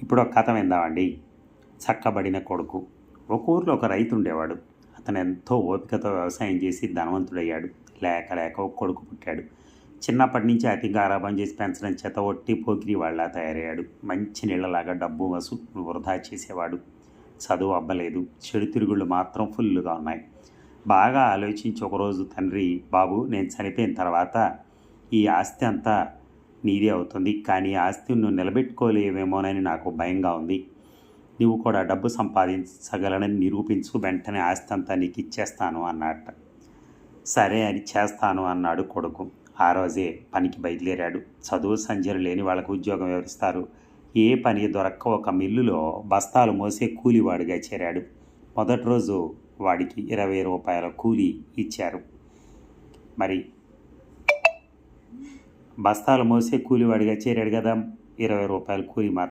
ఇప్పుడు ఒక కథ విందామండి. చక్కబడిన కొడుకు. ఒక ఊర్లో ఒక రైతు ఉండేవాడు. అతను ఎంతో ఓపికతో వ్యవసాయం చేసి ధనవంతుడయ్యాడు. లేక లేక ఒక కొడుకు పుట్టాడు. చిన్నప్పటి నుంచి అతి గారాబం చేసి పెంచడం చేత ఒట్టి పోకిరి వాళ్ళ తయారయ్యాడు. మంచి నీళ్ళలాగా డబ్బు వృధా చేసేవాడు. చదువు అబ్బలేదు. చెడు తిరుగుళ్ళు మాత్రం ఫుల్లుగా ఉన్నాయి. బాగా ఆలోచించి ఒకరోజు తండ్రి, బాబు నేను చనిపోయిన తర్వాత ఈ ఆస్తి అంతా నీదే అవుతుంది, కానీ ఆస్తిని నువ్వు నిలబెట్టుకోలేవేమోనని నాకు భయంగా ఉంది. నువ్వు కూడా డబ్బు సంపాదించగలనని నిరూపించు, వెంటనే ఆస్తి అంతా నీకు ఇచ్చేస్తాను అన్నట్ట. సరే అని చేస్తాను అన్నాడు కొడుకు. ఆ రోజే పనికి బయలుదేరాడు. చదువు సంధ్యలు లేని వాళ్ళకు ఉద్యోగం ఎవరిస్తారు? ఏ పని దొరక్క ఒక మిల్లులో బస్తాలు మోసే కూలివాడిగా చేరాడు. మొదటి రోజు వాడికి 20 రూపాయల కూలీ ఇచ్చారు. మరి బస్తాలు మోసే కూలివాడిగా చేరాడు కదా, 20 రూపాయల కూలి మాత్రం